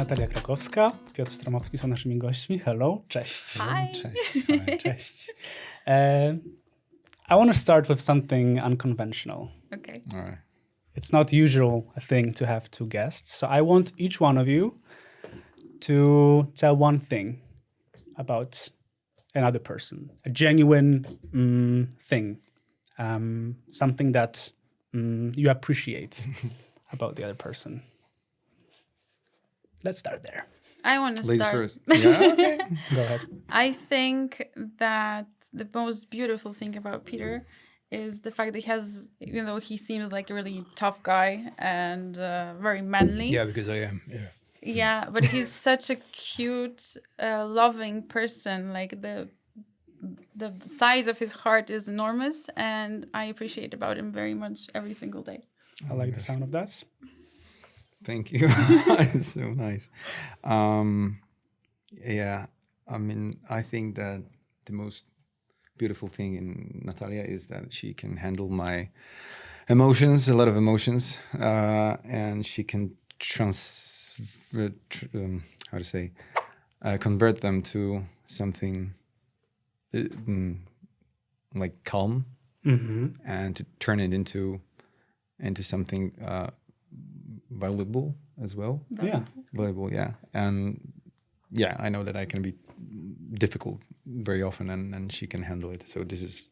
Natalia Krakowska, Piotr Stramowski są naszymi gośćmi. Hello, cześć. Hi. Cześć. Hi. Cześć. I want to start with something unconventional. Okay. All right. It's not usual a thing to have two guests, so I want each one of you to tell one thing about another person, a genuine thing, something that you appreciate about the other person. Let's start there. I want to Ladies start. first. Yeah, okay. Go ahead. I think that the most beautiful thing about Peter is the fact that he has, even though he seems like a really tough guy and very manly. Yeah, because I am. Yeah. Yeah, but he's such a cute, loving person. Like the size of his heart is enormous, and I appreciate about him very much every single day. I like the sound of that. Thank you. It's so nice. Yeah, I mean, I think that the most beautiful thing in Natalia is that she can handle my emotions, a lot of emotions, and she can convert them to something like calm, and to turn it into something valuable as well. Yeah. Valuable, yeah. And yeah, I know that I can be difficult very often, and she can handle it. So this is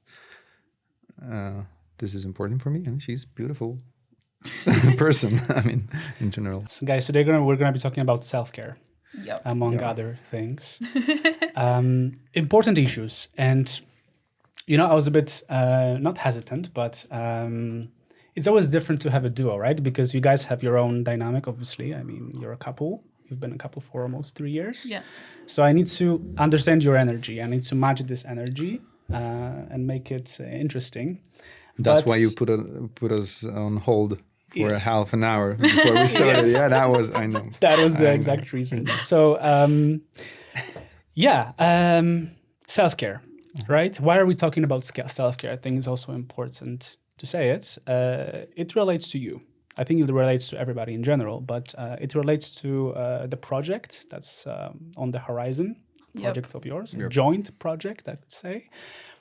important for me, and she's beautiful person. I mean, in general. So guys, today we're gonna be talking about self-care, Yep. among other things. Important issues, and I was a bit not hesitant, but it's always different to have a duo, right? Because you guys have your own dynamic, obviously. I mean, you're a couple. You've been a couple for almost 3 years. Yeah. So I need to understand your energy. I need to match this energy and make it interesting. That's But- why you put us on hold for Yes. a half an hour before we started. Yes. Yeah, that was, I know. That was the I know. exact reason. So, self-care, right? Why are we talking about self-care? I think it's also important to say it. It relates to you. I think it relates to everybody in general, but it relates to the project that's on the horizon, project of yours, a joint project, I could say.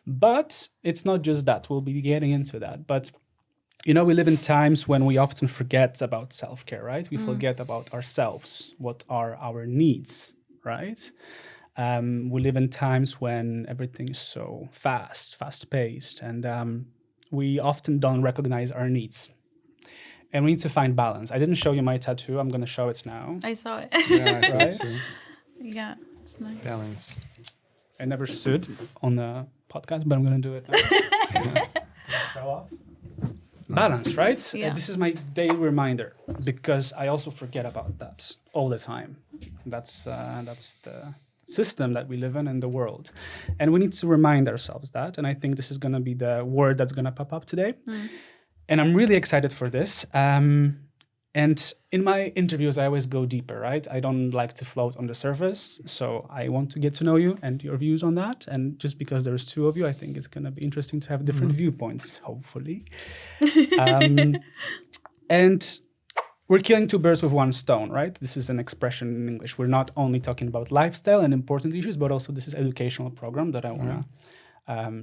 But it's not just that. We'll be getting into that. But we live in times when we often forget about self-care, right? We forget about ourselves. What are our needs, right? We live in times when everything is so fast-paced, and we often don't recognize our needs. And we need to find balance. I didn't show you my tattoo. I'm going to show it now. I saw it. Yeah, I Right? think so. Yeah, it's nice. Balance. I never stood on the podcast, but I'm going to do it now. Show off. Balance, right? Yeah. This is my daily reminder because I also forget about that all the time. That's the system that we live in the world. And we need to remind ourselves that. And I think this is going to be the word that's going to pop up today. And I'm really excited for this. And in my interviews, I always go deeper, right? I don't like to float on the surface. So I want to get to know you and your views on that. And just because there's two of you, I think it's going to be interesting to have different viewpoints, hopefully. And we're killing two birds with one stone, right? This is an expression in English. We're not only talking about lifestyle and important issues, but also this is an educational program that I want to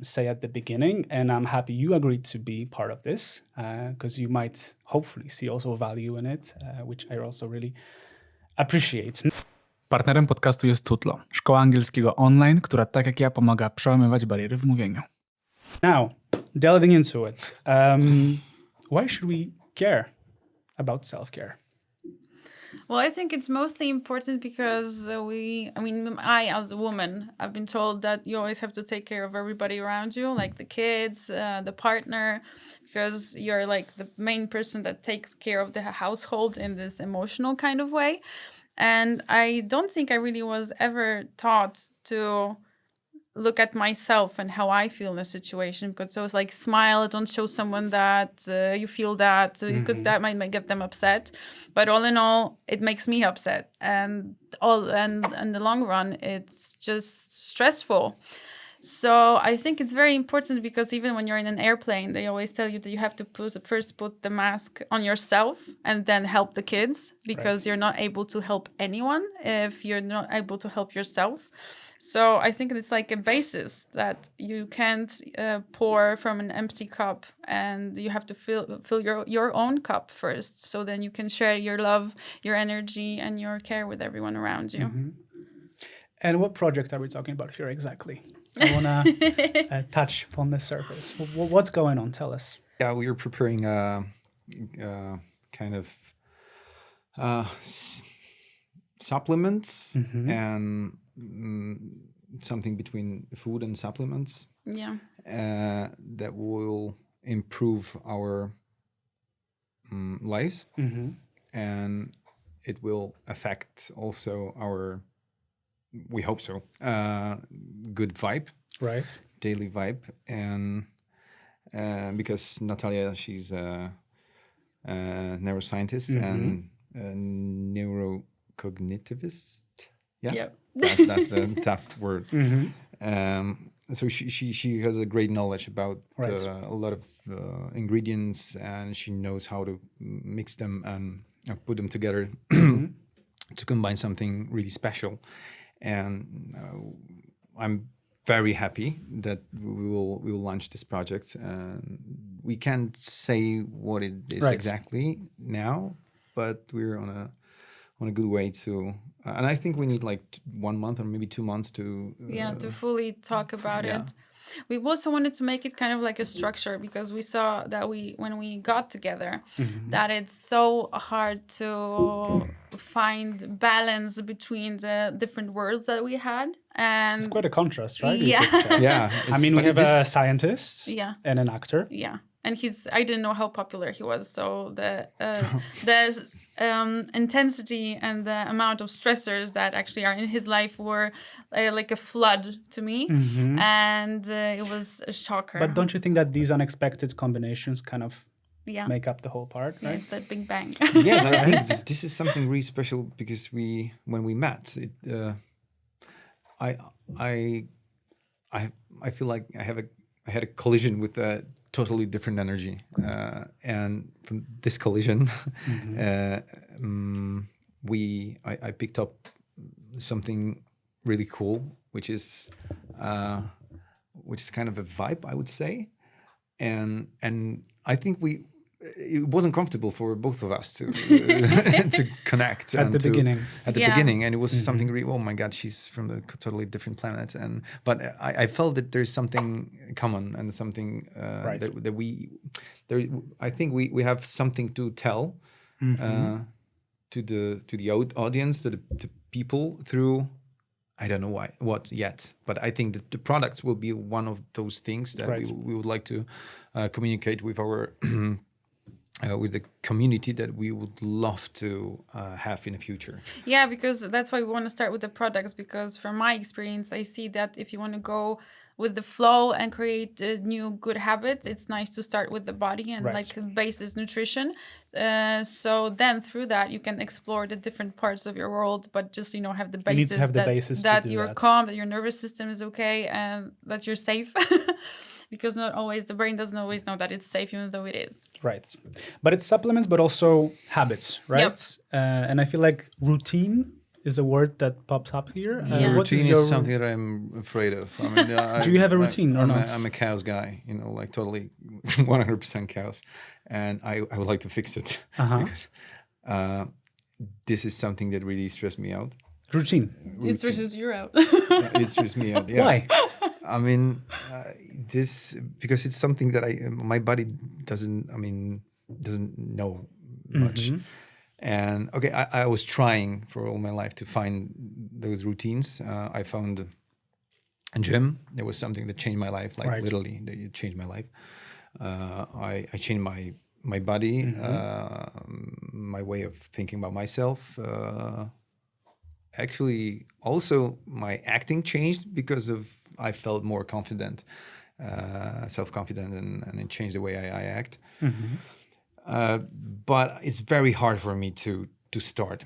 say at the beginning. And I'm happy you agreed to be part of this because you might hopefully see also value in it, which I also really appreciate. Partnerem podcastu jest Tutlo, szkoła angielskiego online, która tak jak ja pomaga przełamywać bariery w mówieniu. Now, delving into it, why should we care about self-care? Well, I think it's mostly important because I as a woman, I've been told that you always have to take care of everybody around you, like the kids, the partner, because you're like the main person that takes care of the household in this emotional kind of way. And I don't think I really was ever taught to look at myself and how I feel in a situation, because I was like, smile, don't show someone that you feel that, because that might get them upset. But all in all, it makes me upset, and in the long run, it's just stressful. So I think it's very important because even when you're in an airplane, they always tell you that you have to first put the mask on yourself and then help the kids, because you're not able to help anyone if you're not able to help yourself. So I think it's like a basis that you can't pour from an empty cup, and you have to fill your own cup first. So then you can share your love, your energy, and your care with everyone around you. And what project are we talking about here exactly? I want to touch upon the surface. What's going on? Tell us. Yeah, we are preparing kind of supplements and something between food and supplements. Yeah. That will improve our lives, and it will affect also our, we hope so, good vibe, Right. daily vibe. And because Natalia, she's a neuroscientist and a neurocognitivist. Yeah, Yep. that's the tough word. So she has a great knowledge about a lot of ingredients, and she knows how to mix them and put them together to combine something really special. And I'm very happy that we will launch this project. We can't say what it is exactly now, but we're on a good way to. And I think we need like 1 month or maybe 2 months to to fully talk about it. We also wanted to make it kind of like a structure, because we saw that when we got together, that it's so hard to find balance between the different worlds that we had. And It's quite a contrast, right? Yeah. You could say. yeah. I mean, we have a scientist and an actor. Yeah. And I didn't know how popular he was. So the intensity and the amount of stressors that actually are in his life were like a flood to me. And it was a shocker. But don't you think that these unexpected combinations kind of make up the whole part, right? It's that big bang. Yes, I think this is something really special, because when we met, I feel like I had a collision with a totally different energy, and from this collision, I picked up something really cool, which is kind of a vibe, I would say, and I think it wasn't comfortable for both of us to to connect at the beginning. beginning, and it was something really, oh my God, she's from a totally different planet, but I felt that there's something common and something that I think we have something to tell to the audience, to people through. I don't know what yet, but I think that the products will be one of those things that we would like to communicate with our with the community that we would love to have in the future. Yeah, because that's why we want to start with the products, because from my experience, I see that if you want to go with the flow and create new good habits, it's nice to start with the body and like base is nutrition. So then through that, you can explore the different parts of your world, but just, have the basis, you need to have the basis that you're calm, that your nervous system is okay, and that you're safe. Because not always, the brain doesn't always know that it's safe, even though it is. Right. But it's supplements, but also habits, right? Yep. And I feel like routine is a word that pops up here. Routine is something that I'm afraid of. I mean, do you have a routine or not? I'm a chaos guy, like totally 100% chaos. And I would like to fix it. Because this is something that really stressed me out. Routine. It stresses you out. It stresses me out, yeah. Why? I mean, because it's something that my body doesn't know much. And okay, I was trying for all my life to find those routines. I found a gym. There was something that changed my life, like literally, it changed my life. I changed my body, my way of thinking about myself. Actually, also my acting changed because I felt more confident, self-confident, and it changed the way I act. But it's very hard for me to to start.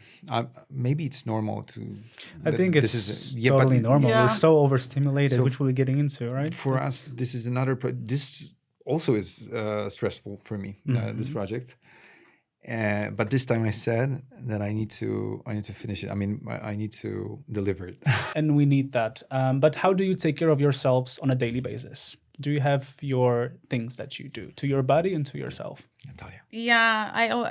Maybe it's normal to. I think this it's is totally normal. Yeah. We're so overstimulated, So which we'll be getting into, right? for us. This is another. This also is stressful for me. This project. But this time I said that I need to finish it. I mean, I need to deliver it. And we need that. But how do you take care of yourselves on a daily basis? Do you have your things that you do to your body and to yourself? Natalia. Yeah,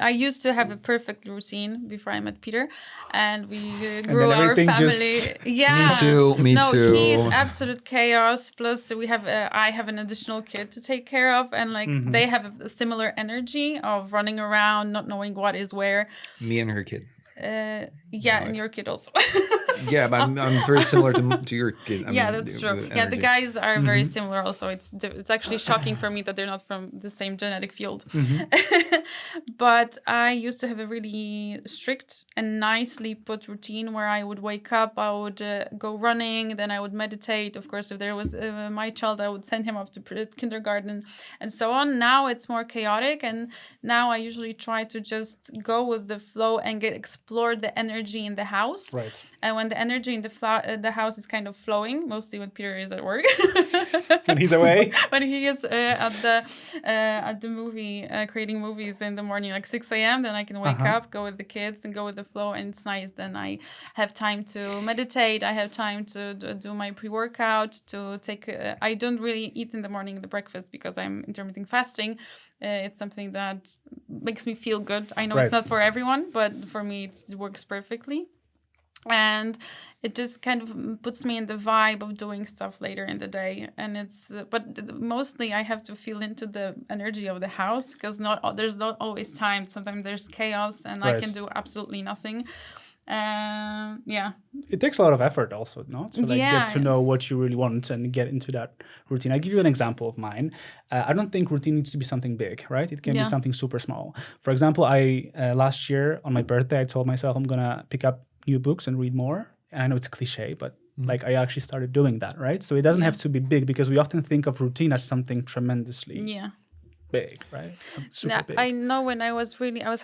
I used to have a perfect routine before I met Peter, and we grew our everything family. just- Yeah, Me too. Me no, too. he is absolute chaos. Plus, we have I have an additional kid to take care of, and like they have a similar energy of running around, not knowing what is where. Me and her kid. Yeah, and your kid also. Yeah, but I'm very similar to your kid. I Yeah, mean, that's true. the Yeah, the energy. guys are very similar also. It's actually shocking for me that they're not from the same genetic field. But I used to have a really strict and nicely put routine where I would wake up, I would go running, then I would meditate. Of course, if there was my child, I would send him off to kindergarten and so on. Now it's more chaotic, and now I usually try to just go with the flow and explore the energy in the house. Right. And when the energy in the house is kind of flowing, mostly when Peter is at work, And he's away. when he is at the movie, creating movies in the morning, like 6 a.m., then I can wake up, go with the kids, and go with the flow, and it's nice. Then I have time to meditate. I have time to do my pre-workout. To take. I don't really eat in the morning the breakfast because I'm intermittent fasting. It's something that makes me feel good. I know Right. it's not for everyone, but for me, it works perfectly. And it just kind of puts me in the vibe of doing stuff later in the day. And it's, but mostly I have to feel into the energy of the house because there's not always time. Sometimes there's chaos and I Right. can do absolutely nothing. Yeah. It takes a lot of effort also, no? To Yeah. get to know what you really want and get into that routine. I'll give you an example of mine. I don't think routine needs to be something big, right? It can be Yeah. something super small. For example, I last year on my birthday, I told myself I'm going to pick up new books and read more. And I know it's a cliche, but like I actually started doing that, right? So it doesn't have to be big because we often think of routine as something tremendously Yeah. big, right? Super Yeah, big. I know when I was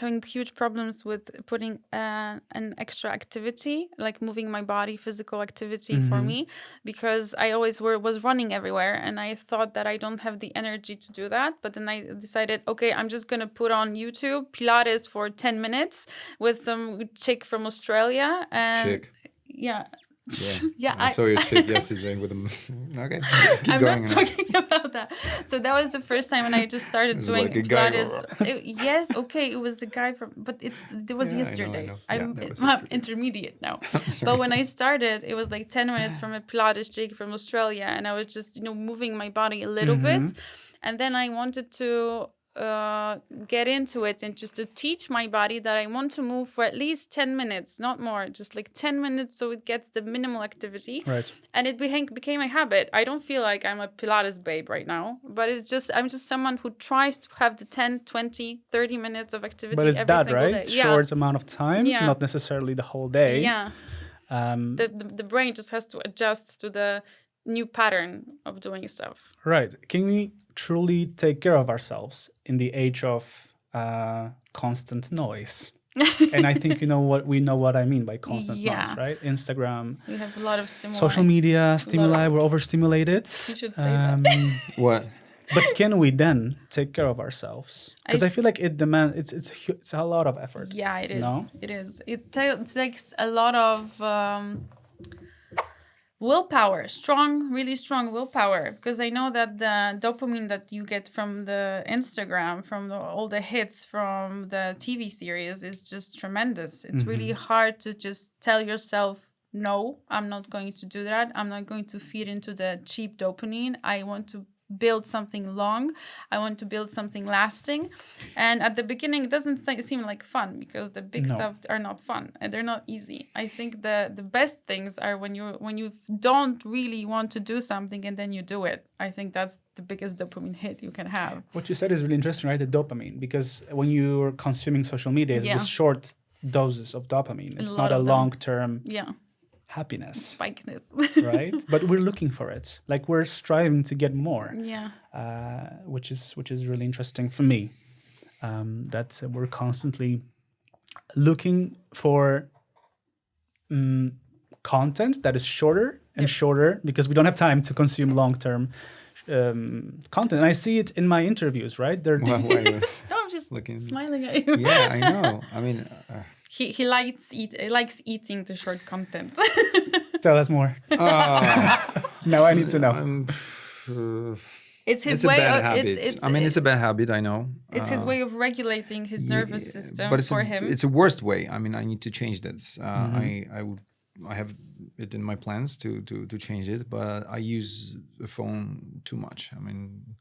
having huge problems with putting an extra activity, like moving my body, physical activity for me, because I always was running everywhere and I thought that I don't have the energy to do that. But then I decided, okay, I'm just going to put on YouTube Pilates for 10 minutes with some chick from Australia. And Chick. Yeah. Yeah, Yeah, I saw your chick yesterday with him. Okay, keep I'm going. not talking about that. So that was the first time when I just started It's doing like a guy- Pilates. Yes, okay, it was a guy from, but it was Yeah, I know, I yesterday. know. Yeah, I'm that was I'm yesterday. intermediate now. But when I started, it was like 10 minutes from a Pilates chick from Australia, and I was just moving my body a little bit, and then I wanted to get into it and just to teach my body that I want to move for at least 10 minutes, not more, just like 10 minutes so it gets the minimal activity. Right. And it became a habit. I don't feel like I'm a Pilates babe right now, but I'm just someone who tries to have the 10, 20, 30 minutes of activity But it's every that, single right? day. Yeah. Short amount of time, Yeah. not necessarily the whole day. Yeah. The brain just has to adjust to the new pattern of doing stuff. Right. Can we truly take care of ourselves in the age of constant noise? And I think we know what I mean by constant noise, right? Instagram, We have a lot of stimuli. social media, stimuli, we're overstimulated. You should say that. What? But can we then take care of ourselves? Because I feel like it demands, it's a lot of effort. Yeah, it is. No? It is. It takes a lot of willpower, really strong willpower. Because I know that the dopamine that you get from the Instagram, from all the hits from the TV series is just tremendous. It's really hard to just tell yourself, no, I'm not going to do that. I'm not going to feed into the cheap dopamine. I want to build something long. I want to build something lasting. And at the beginning, it doesn't seem like fun because the big stuff are not fun and they're not easy. I think the best things are when you don't really want to do something and then you do it. I think that's the biggest dopamine hit you can have. What you said is really interesting, right? The dopamine, because when you're consuming social media, it's Yeah. just short doses of dopamine. It's lot not a of them. long-term Yeah, happiness, spikeness. right? But we're looking for it. Like we're striving to get more, Yeah. which is really interesting for me. That we're constantly looking for content that is shorter and shorter because we don't have time to consume long-term content. And I see it in my interviews, right? They're Why No, I'm just looking? smiling at you. Yeah, I know. I mean, He likes eating the short content. Tell us more. Now I need to know. It's his it's a way bad of habit. It's a bad habit. I know. It's his way of regulating his nervous system but it's for him. It's a worst way. I mean, I need to change this. I have it in my plans to change it, but I use the phone too much. I mean,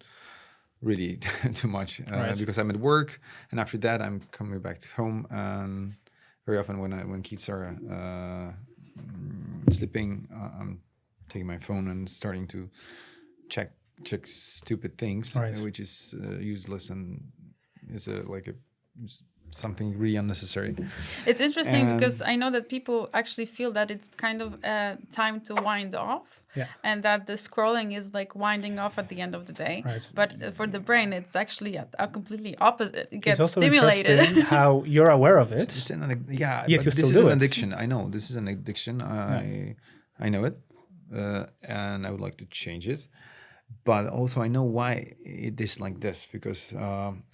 really too much because I'm at work, and after that I'm coming back to home. And very often when kids are sleeping, I'm taking my phone and starting to check stupid things, which is useless and is something really unnecessary. It's interesting because I know that people actually feel that it's kind of time to wind off, and that the scrolling is like winding off at the end of the day. Right. But for the brain, it's actually a completely opposite. It gets It's also stimulated. interesting how you're aware of it. It's Yet but you this still is do an it. addiction. I know this is an addiction. I know it, and I would like to change it. But also I know why it is like this, because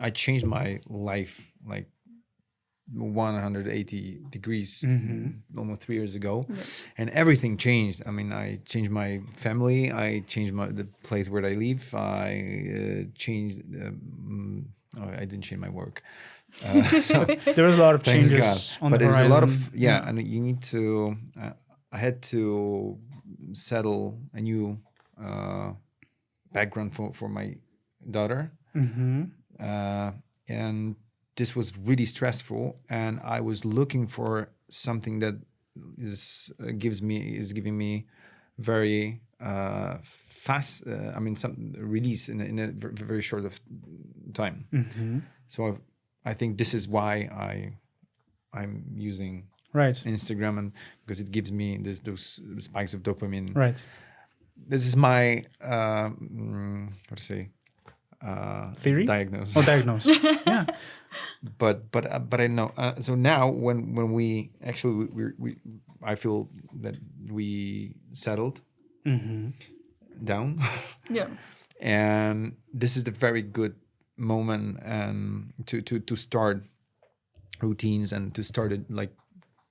I changed my life like 180 degrees almost 3 years ago, and everything changed. I mean, I changed my family, I changed the place where I live, I changed I didn't change my work, so There was a lot of thanks changes God. on But the there's horizon. a lot of and you need to I had to settle a new background for my daughter, and this was really stressful, and I was looking for something that is giving me very fast. I mean, some release in a very short of time. So I think this is why I'm using Instagram, and because it gives me those spikes of dopamine. Right. This is my Theory? diagnosis. Oh, diagnose. Yeah. But I know. So now when we actually I feel that we settled down. Yeah. And this is the very good moment and to start routines and to start it, like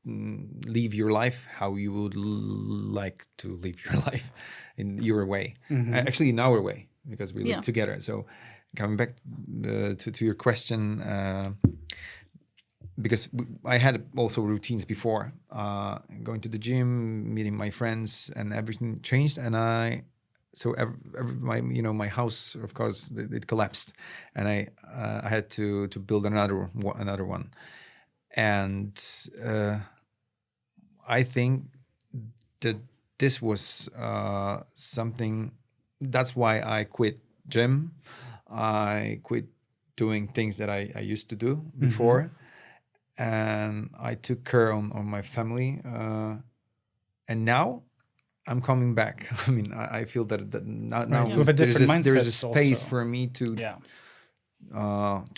live your life how you would like to live your life in your way. Actually in our way, because we live together. So coming back to your question, because I had also routines before, going to the gym, meeting my friends, and everything changed. And my house, of course, it collapsed, and I had to build another one. And I think that this was something. That's why I quit gym. I quit doing things that I used to do before, and I took care on my family. And now I'm coming back. I mean, I feel that now there is a space for me to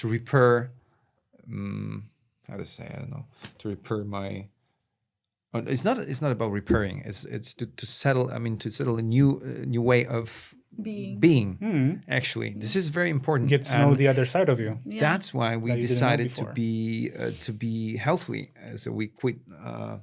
repair. How to say? I don't know. To repair my. It's not about repairing. It's to settle. I mean, to settle a new way of being. Actually, this is very important. Get to know the other side of you. Yeah. That's why we decided to before. be healthy. So we quit a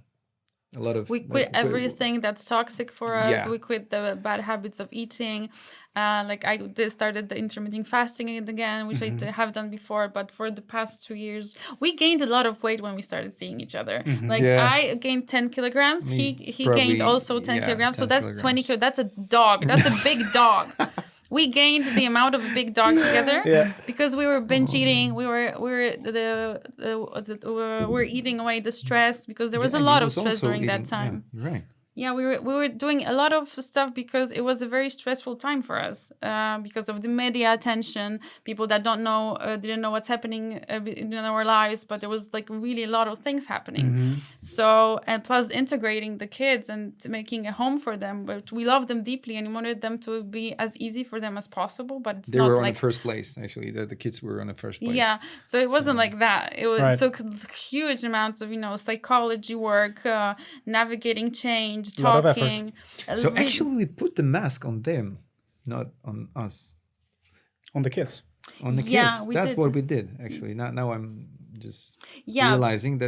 lot of. We quit everything that's toxic for us. Yeah. We quit the bad habits of eating. Like I started the intermittent fasting again, which I have done before. But for the past 2 years, we gained a lot of weight when we started seeing each other. Like I gained 10 kilograms. He gained also 10 kilograms. 10 So that's kilograms. 20 kilograms. That's a dog. That's a big dog. We gained the amount of a big dog together because we were binge eating. We were eating away the stress because there was a lot of stress during that time. Yeah, you're right. Yeah, we were doing a lot of stuff because it was a very stressful time for us because of the media attention, people that didn't know what's happening in our lives, but there was like really a lot of things happening. So, and plus integrating the kids and making a home for them, but we love them deeply and we wanted them to be as easy for them as possible, but it's They not were on like... the first place, actually. The kids were on the first place. Yeah, so it wasn't like that. It Right. took huge amounts of, psychology work, navigating change, A lot of effort. talking. So actually, we put the mask on them, not on us. On the kids. On the Yeah, kids. we That's did. what we did, actually. Now I'm just Yeah. realizing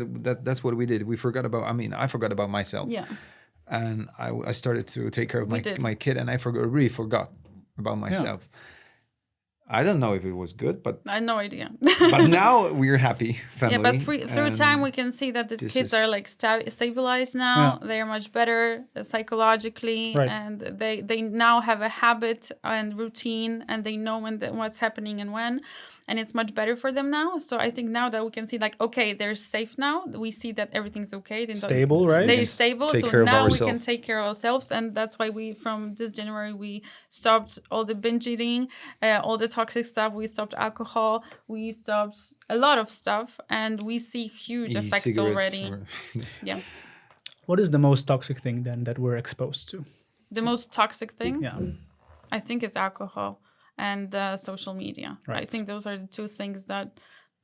that's what we did. We forgot about, I forgot about myself. Yeah. And I started to take care of We did. my kid, and I really forgot about myself. I don't know if it was good, but I had no idea. but now we're happy family. Yeah, but through and time we can see that the this kids is- are like stabilized now. They are much better psychologically, Right. and they now have a habit and routine, and they know what's happening and when, and it's much better for them now. So I think now that we can see like, okay, they're safe now. We see that everything's okay. Stable, right? They're stable. Take So care of now we ourselves. can take care of ourselves, and that's why from this January we stopped all the binge eating, all the toxic stuff. We stopped alcohol. We stopped a lot of stuff, and we see huge effects e-cigarettes already. were- Yeah, What is the most toxic thing then that we're exposed to? the most toxic thing, Yeah. I think it's alcohol and social media. I Right. think those are the two things that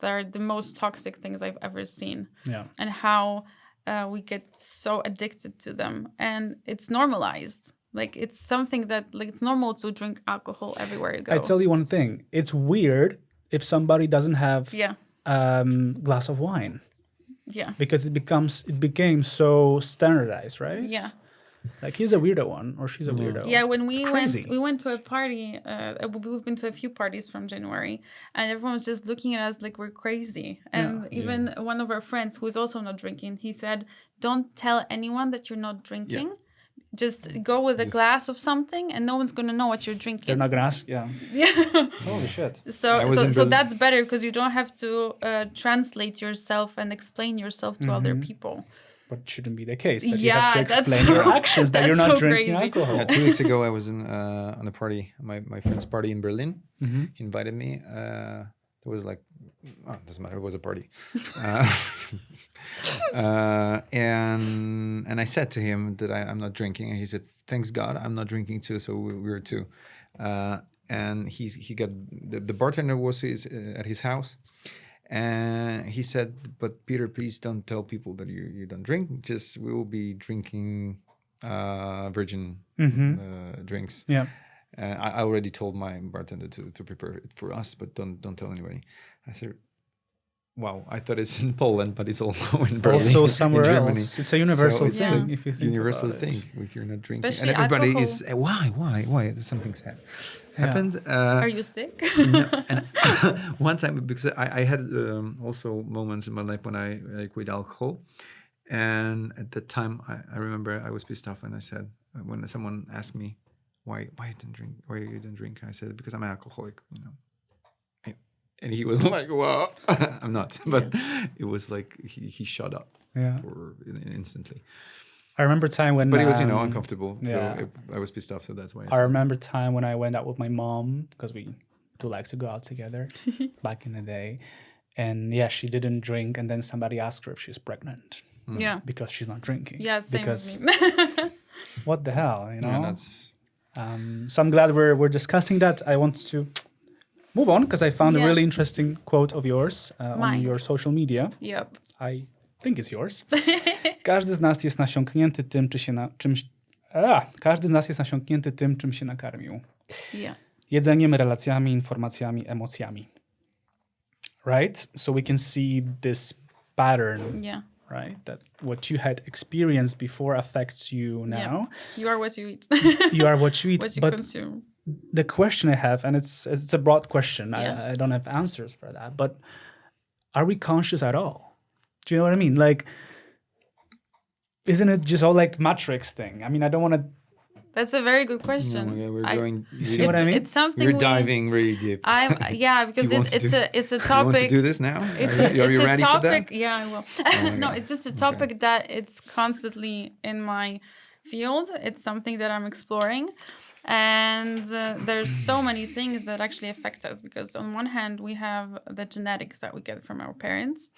are the most toxic things I've ever seen. Yeah. And how we get so addicted to them, and it's normalized. Like it's something that it's normal to drink alcohol everywhere you go. I tell you one thing. It's weird if somebody doesn't have Yeah, glass of wine yeah, because it became so standardized, right? yeah. Like he's a weirdo one or she's a weirdo. Yeah, when It's crazy. we went to a party. We've been to a few parties from January, and everyone was just looking at us like we're crazy. And even one of our friends, who is also not drinking, he said, "Don't tell anyone that you're not drinking. Just go with a glass of something, and no one's gonna know what you're drinking." They're not gonna ask. Yeah. Yeah. Holy shit. I was So in Berlin. that's better because you don't have to translate yourself and explain yourself to other people. But it shouldn't be the case. That you Yeah, have to that's explain your so- actions that you're that's not so drinking crazy. alcohol. Yeah, 2 weeks ago, I was on a party, my friend's party in Berlin. He invited me. It was like, it doesn't matter. It was a party, and I said to him that I'm not drinking, and he said, "Thanks God, I'm not drinking too." So we were two, and he got the bartender was at his house. And he said, "But Peter, please don't tell people that you don't drink. Just we will be drinking virgin drinks." Yeah. I already told my bartender to prepare it for us, but don't tell anybody. I said, "Wow, I thought it's in Poland, but it's also in Berlin, Also somewhere in Germany. else. It's a universal it's thing a if you think universal about it. thing if you're not drinking, Especially and everybody alcohol. is why something's happened. Are you sick? And one time, because I had also moments in my life when I quit alcohol, and at that time I remember I was pissed off, and I said, when someone asked me why you didn't drink, I said, because I'm an alcoholic, and he was like, "Well, I'm not," but it was like he shut up instantly. I remember time when But it was uncomfortable, yeah. so I was pissed off, so that's why I remember time when I went out with my mom because we do like to go out together back in the day. And yeah, she didn't drink. And then somebody asked her if she's pregnant Yeah. because she's not drinking. Yeah, it's same because with me. what the hell, Yeah, that's So I'm glad we're discussing that. I want to move on because I found a Yeah. really interesting quote of yours on Mine. your social media. Yep. I think it's yours. Każdy z nas jest nasiąknięty tym, każdy z nas jest nasiąknięty tym, czym się nakarmił. Yeah. Jedzeniem, relacjami, informacjami, emocjami. Right? So we can see this pattern, Yeah. right? That what you had experienced before affects you now. Yeah. You are what you eat. You are what you eat. what you but consume. the question I have, and it's a broad question, Yeah. I don't have answers for that, but are we conscious at all? Do you know what I mean? Like, isn't it just all like Matrix thing? I mean, I don't want to... That's a very good question. we're going. You see what I mean? It's something We're diving really deep. because You want to it's do- a You want topic. to do this now? It's are you a ready topic. for that? Yeah, I will. my No, God. it's just a topic that it's constantly in my field. It's something that I'm exploring. And there's so many things that actually affect us, because on one hand, we have the genetics that we get from our parents.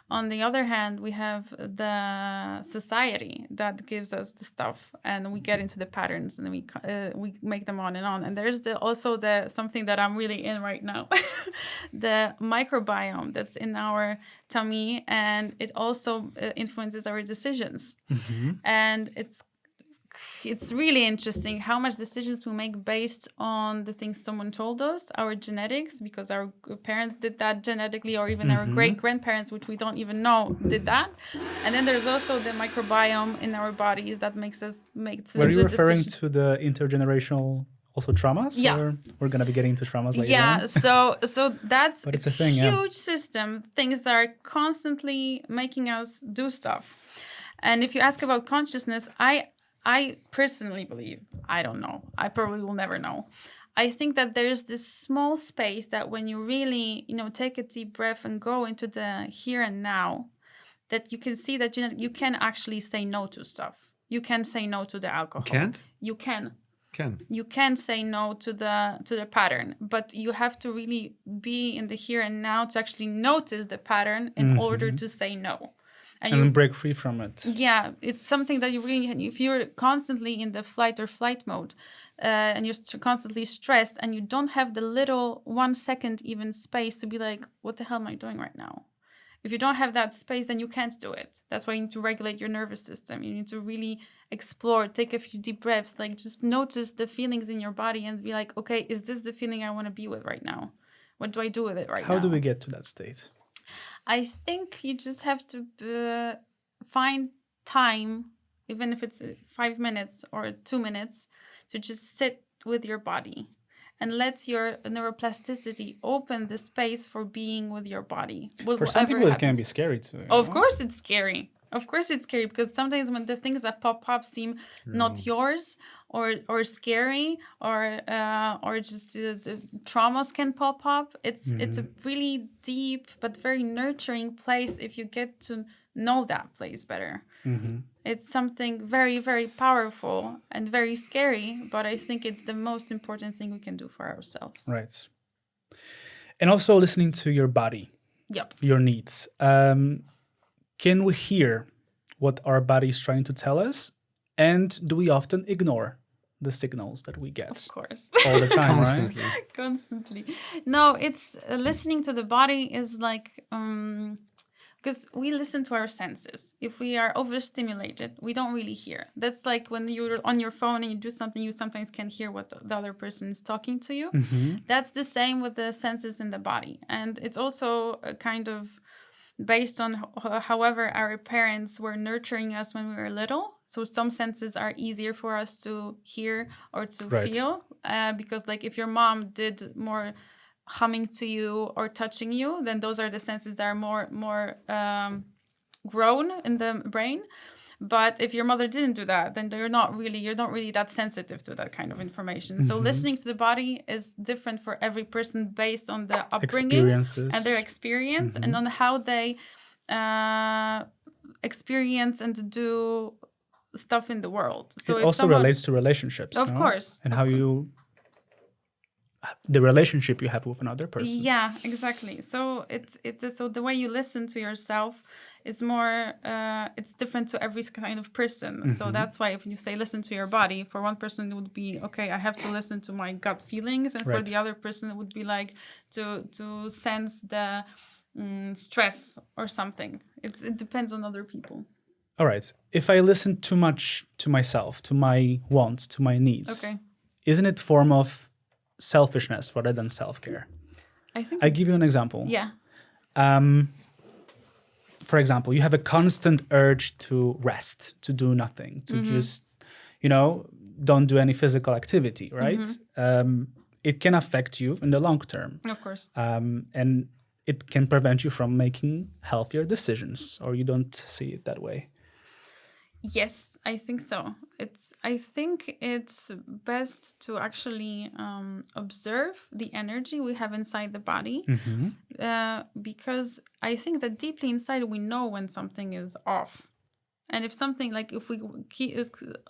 On the other hand, we have the society that gives us the stuff, and we get into the patterns, and we make them on. And there's also something that I'm really in right now, the microbiome that's in our tummy, and it also influences our decisions. And it's really interesting how much decisions we make based on the things someone told us, our genetics, because our parents did that genetically, or even our great-grandparents, which we don't even know, did that. And then there's also the microbiome in our bodies that makes us make Were you referring to the intergenerational also traumas? Yeah. Or we're going to be getting into traumas later yeah, on? so that's But it's a thing, huge system, things that are constantly making us do stuff. And if you ask about consciousness, I personally believe, I don't know, I probably will never know. I think that there's this small space that when you really, take a deep breath and go into the here and now, that you can see that you can actually say no to stuff. You can say no to the alcohol. Can't? You can. Can. You can say no to the pattern, but you have to really be in the here and now to actually notice the pattern in order to say no. And break free from it. Yeah, it's something that you really, if you're constantly in the fight or flight mode, and you're constantly stressed, and you don't have the little 1 second even space to be like, what the hell am I doing right now? If you don't have that space, then you can't do it. That's why you need to regulate your nervous system. You need to really explore, take a few deep breaths, like just notice the feelings in your body and be like, okay, is this the feeling I want to be with right now? What do I do with it right now? How do we get to that state? I think you just have to find time, even if it's 5 minutes or 2 minutes, to just sit with your body and let your neuroplasticity open the space for being with your body. For some people, it can be scary too. Of course it's scary. Of course it's scary, because sometimes when the things that pop up seem not yours or scary or just the traumas can pop up, it's a really deep but very nurturing place if you get to know that place better. It's something very, very powerful and very scary, but I think it's the most important thing we can do for ourselves. Right. And also listening to your body. Yep. Your needs. Can we hear what our body is trying to tell us? And do we often ignore the signals that we get? Of course. All the time, Constantly. right? Constantly. No, it's listening to the body is like, because we listen to our senses. If we are overstimulated, we don't really hear. That's like when you're on your phone and you do something, you sometimes can hear what the other person is talking to you. That's the same with the senses in the body. And it's also a kind of based on however our parents were nurturing us when we were little. So some senses are easier for us to hear or to feel, because like if your mom did more humming to you or touching you, then those are the senses that are more grown in the brain. But if your mother didn't do that, then you're not really that sensitive to that kind of information. So listening to the body is different for every person based on the upbringing and their experience and on how they experience and do stuff in the world. So it also relates to relationships. Of course. And how the relationship you have with another person. Yeah, exactly. So so the way you listen to yourself is more, it's different to every kind of person. So that's why if you say listen to your body, for one person it would be, okay, I have to listen to my gut feelings. And for the other person it would be like to sense the stress or something. It depends on other people. All right. If I listen too much to myself, to my wants, to my needs, isn't it form of selfishness rather than self-care? I think I give you an example. Yeah. For example, you have a constant urge to rest, to do nothing, to just, don't do any physical activity, right? It can affect you in the long term. Of course. And it can prevent you from making healthier decisions, or you don't see it that way. Yes, I think so. I think it's best to actually observe the energy we have inside the body, because I think that deeply inside we know when something is off. And if something like if we keep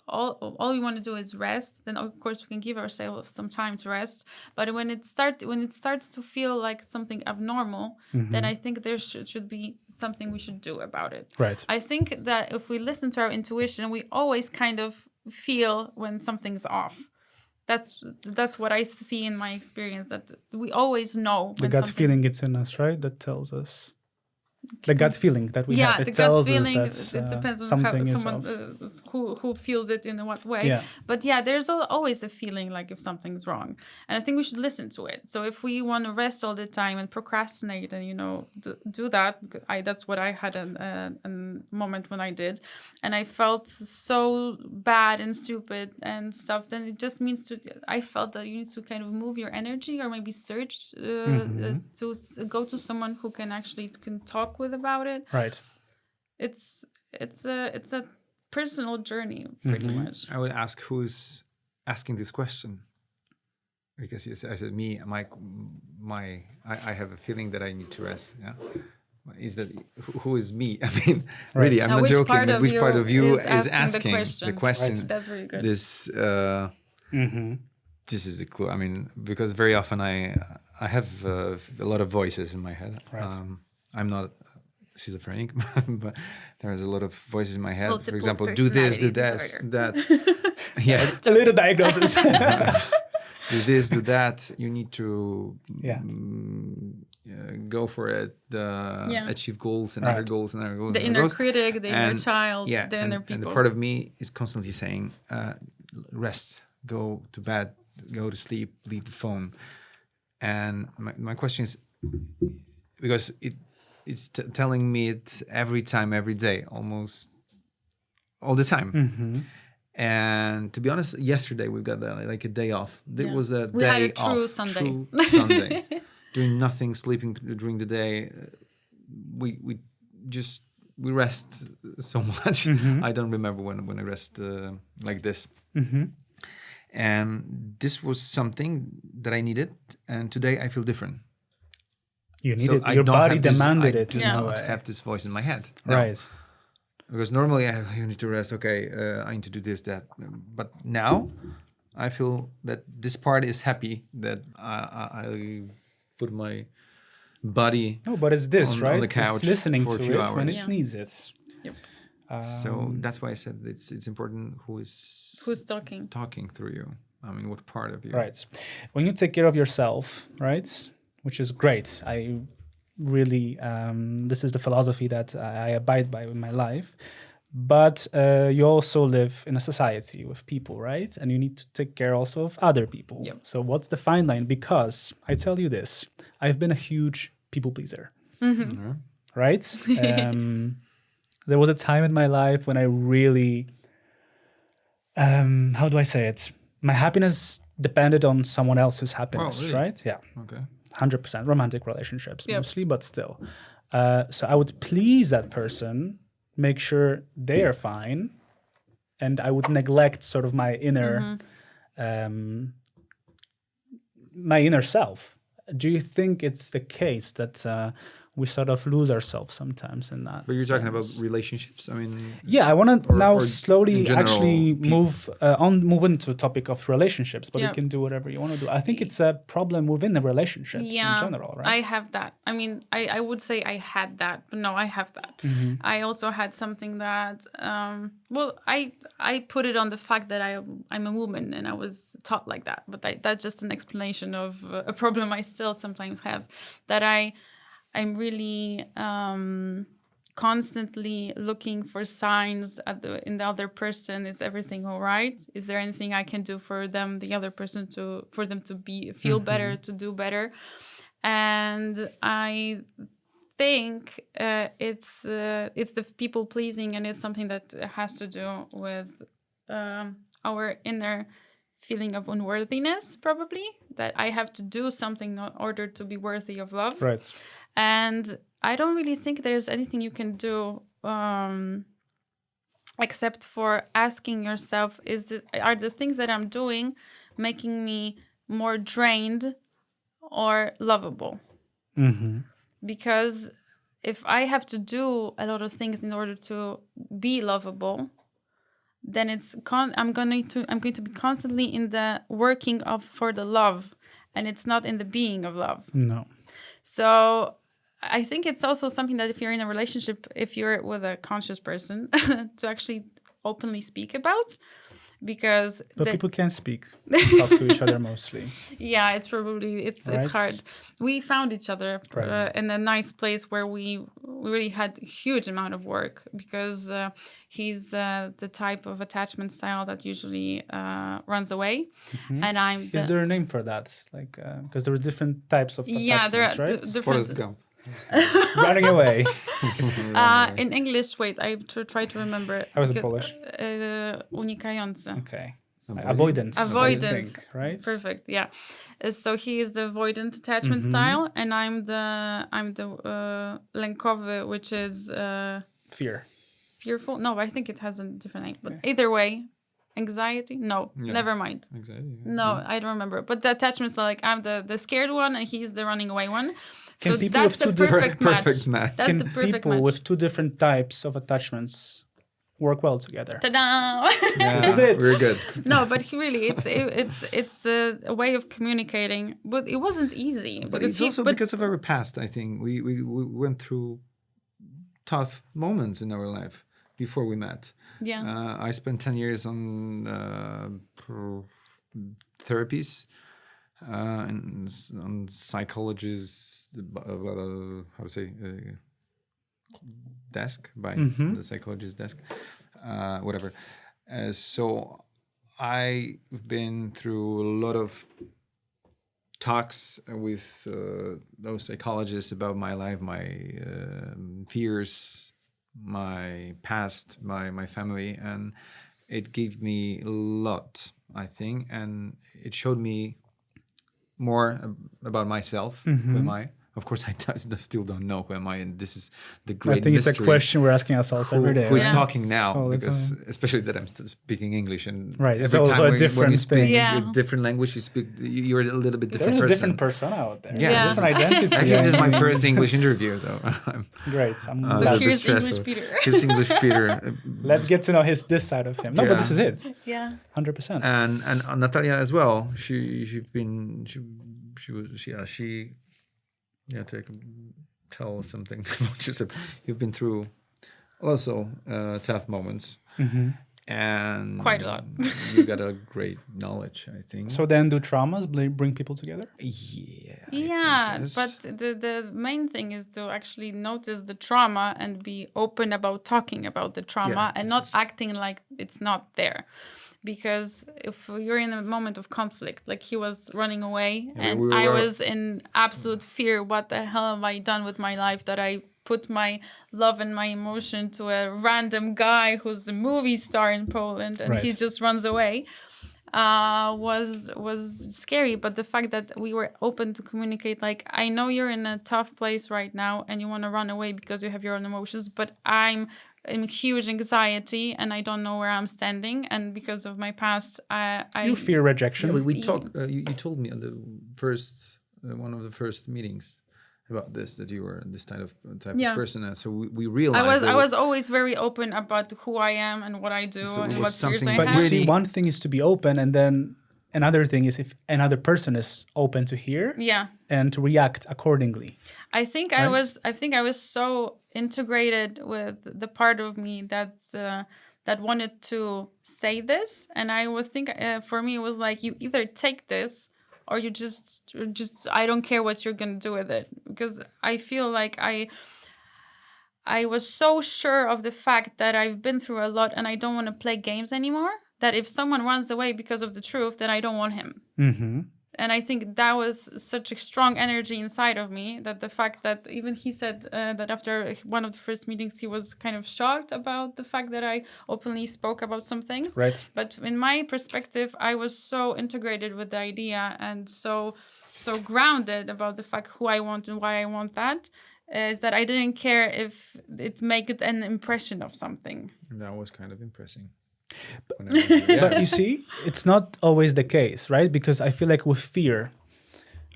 all we want to do is rest, then of course we can give ourselves some time to rest. But when it starts to feel like something abnormal, then I think there should be something we should do about it. Right. I think that if we listen to our intuition, we always kind of feel when something's off. That's what I see in my experience, that we always know The when gut something's- feeling it's in us, right? That tells us. The gut feeling that we have. It the tells gut feeling. us that It depends on something how is someone off. who feels it in what way. Yeah. But yeah, there's always a feeling like if something's wrong, and I think we should listen to it. So if we want to rest all the time and procrastinate and do that, that's what I had a moment when I did, and I felt so bad and stupid and stuff. Then it just means I felt that you need to kind of move your energy, or maybe search to go to someone who can talk with about it. Right. It's a personal journey, pretty much. I would ask who's asking this question, because I said me, I have a feeling that I need to rest. Yeah, is that who is me? I mean, really, I'm Now, not which joking. part But of which you part of you is is asking the asking the question? question? That's really good. This this is the clue. I mean, because very often I have a lot of voices in my head. Right. I'm not schizophrenic, but there's a lot of voices in my head. Multiple For example, do this, do that, personality that. Yeah. A little diagnosis. Do this, do that. You need to Yeah. Go for it. Achieve goals and Right. other goals and other goals. The and inner other goals. critic, the inner And- child, yeah, the inner and people. the part of me is constantly saying, rest, go to bed, go to sleep, leave the phone. And my question is, because it's telling me it every time, every day, almost all the time. Mm-hmm. And to be honest, yesterday we got like a day off. It was a We day had a true off. Sunday. True Sunday. Doing nothing, sleeping during the day. We rest so much. I don't remember when I rest like this. And this was something that I needed. And today I feel different. You need So it. I Your don't body have this- demanded I it. do in a not way. have this voice in my head. No. Right. Because normally you need to rest. Okay, I need to do this, that. But now I feel that this part is happy that I put my body. No, but it's this, on right? the couch it's listening for a to few it when hours. it needs it. Yep. So that's why I said it's important Who's talking? talking through you. I mean, what part of you? Right. When you take care of yourself, right, which is great. I really, this is the philosophy that I abide by in my life. But you also live in a society with people, right? And you need to take care also of other people. Yep. So what's the fine line? Because I tell you this, I've been a huge people pleaser, right? There was a time in my life when I really, how do I say it? My happiness depended on someone else's happiness, really? right? Yeah. Okay. 100% romantic relationships Yep. mostly, but still. So I would please that person, make sure they are fine, and I would neglect sort of my inner, my inner self. Do you think it's the case that we sort of lose ourselves sometimes in that? But you're talking about sense? relationships. I mean, Yeah, I want to or- now or slowly in general, actually people. move into the topic of relationships, but you Yeah. can do whatever you want to do. I think it's a problem within the relationships in general, right? I have that. I mean, I would say I had that, but no, I have that. I also had something that, I put it on the fact that I'm a woman and I was taught like that. But that's just an explanation of a problem I still sometimes have, that I'm really constantly looking for signs in the other person. Is everything all right? Is there anything I can do for them, the other person, for them to feel better, to do better? And I think it's the people pleasing, and it's something that has to do with our inner feeling of unworthiness, probably, that I have to do something in order to be worthy of love. Right. And I don't really think there's anything you can do except for asking yourself, are the things that I'm doing making me more drained or lovable? Mm-hmm. Because if I have to do a lot of things in order to be lovable, then I'm going to be constantly in the working of for the love, and it's not in the being of love. No. So I think it's also something that if you're in a relationship, if you're with a conscious person, to actually openly speak about, because But people can't speak, talk to each other mostly. yeah, it's Right. hard. We found each other Right. in a nice place where we really had a huge amount of work, because he's the type of attachment style that usually runs away, and I'm Is there a name for that? Like, because there are different types of yeah, there are attachments, right? Forrest different. Gump. Running away. In English, wait, I try to remember it. How is it because, Polish? Unikający. Okay. Avoidance. Avoidance. Avoidance. I think, right? Perfect. Yeah. So he is the avoidant attachment style, and I'm the lękowy, which is Fear. fearful. No, I think it has a different name. But either way, anxiety. No, Yeah. never mind. Exactly. No, I don't remember. But the attachments are like I'm the scared one, and he's the running away one. Can So people that's with the two perfect match. perfect match. That's Can the perfect people match. with two different types of attachments work well together? Ta-da! Yeah, This is it. We're good. No, but really, it's a way of communicating, but it wasn't easy. But it's also because of our past. I think we went through tough moments in our life before we met. yeah, I spent 10 years on therapies and on psychologists. How to say? Desk by the psychologist desk, whatever. So I've been through a lot of talks with those psychologists about my life, my fears, my past, my family, and it gave me a lot, I think, and it showed me more about myself. Who am I? Of course, I still don't know who am I, and this is the great I think mystery. it's a question we're asking ourselves every day. Who is Yeah. talking now? Oh, that's Because especially that I'm still speaking English, and Right, it's every also time a when you different speak thing. Yeah. a different language, you're a little bit different There's a person. different persona out there. Yeah. Yeah. Different identity. Actually, this is my first English interview, so I'm Great. I'm a So little glad. bit here's stressful. English Peter. Here's English Peter. Let's get to know this side of him. No, but Yeah. this is it. Yeah. 100%. and Natalia as well. Tell something about yourself. You've been through also tough moments, and Quite a lot. You got a great knowledge, I think. So then do traumas bring people together? Yeah. I Yeah, think, yes. but the main thing is to actually notice the trauma and be open about talking about the trauma Yeah, and not acting like it's not there. Because if you're in a moment of conflict, like he was running away and we I were- was in absolute fear, what the hell have I done with my life that I put my love and my emotion to a random guy who's the movie star in Poland and he Right. just runs away. Was scary, but the fact that we were open to communicate, like, I know you're in a tough place right now and you want to run away because you have your own emotions, but I'm in huge anxiety and I don't know where I'm standing, and because of my past, You fear rejection. Yeah, we talked. You told me on the first one of the first meetings about this, that you were this type of Yeah. person, and so we realized. I was always very open about who I am and what I do So it and was what fears something I But have. you see, Really- one thing is to be open, and then another thing is if another person is open to hear Yeah. and to react accordingly. I think I was so integrated with the part of me that wanted to say this, and I was for me it was like, you either take this or you just I don't care what you're gonna do with it, because I feel like I was so sure of the fact that I've been through a lot and I don't want to play games anymore, that if someone runs away because of the truth, then I don't want him. Mm-hmm. And I think that was such a strong energy inside of me, that the fact that even he said that after one of the first meetings, he was kind of shocked about the fact that I openly spoke about some things. Right. But in my perspective, I was so integrated with the idea and so grounded about the fact who I want and why I want that, is that I didn't care if it made an impression of something. That was kind of impressing. But you see, it's not always the case, right? Because I feel like with fear,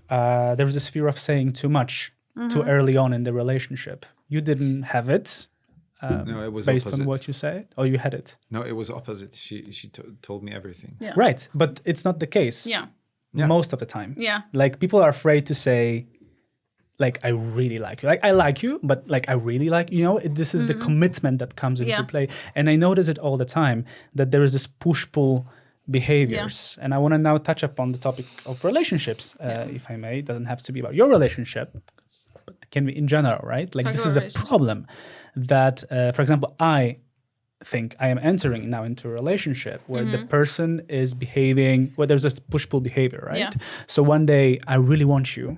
there's this fear of saying too much too early on in the relationship. You didn't have it. No, it was based opposite. on what you said, or you had it. No, it was opposite. She told me everything. Yeah. Right, but it's not the case. Yeah. Yeah. Most of the time. Yeah. Like people are afraid to say, like, I really like you. Like I like you, but like I really like you. You know, this is the commitment that comes into Yeah. play. And I notice it all the time that there is this push-pull behaviors. And I want to now touch upon the topic of relationships, if I may. It doesn't have to be about your relationship, but it can be in general, right? Like Talk this about is a relationship. problem that, for example, I think I am entering now into a relationship where the person is behaving, where there's a push-pull behavior, right? Yeah. So one day I really want you,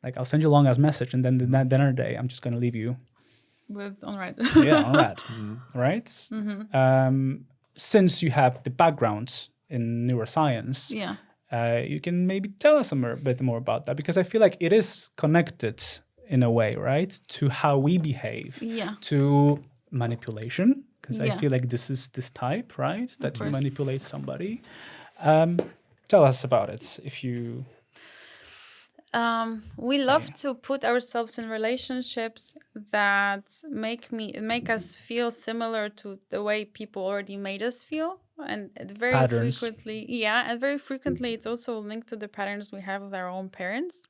like I'll send you a long ass message, and then the another day I'm just gonna leave you. With on right. Yeah, on that, right? Since you have the background in neuroscience, Yeah. you can maybe tell us a bit more about that, because I feel like it is connected in a way, right, to how we behave, Yeah. to manipulation, because I Yeah. feel like this is this type, right, that you course. manipulate somebody. Tell us about it, if you. We love to put ourselves in relationships that make us feel similar to the way people already made us feel, and very Patterns. frequently it's also linked to the patterns we have with our own parents.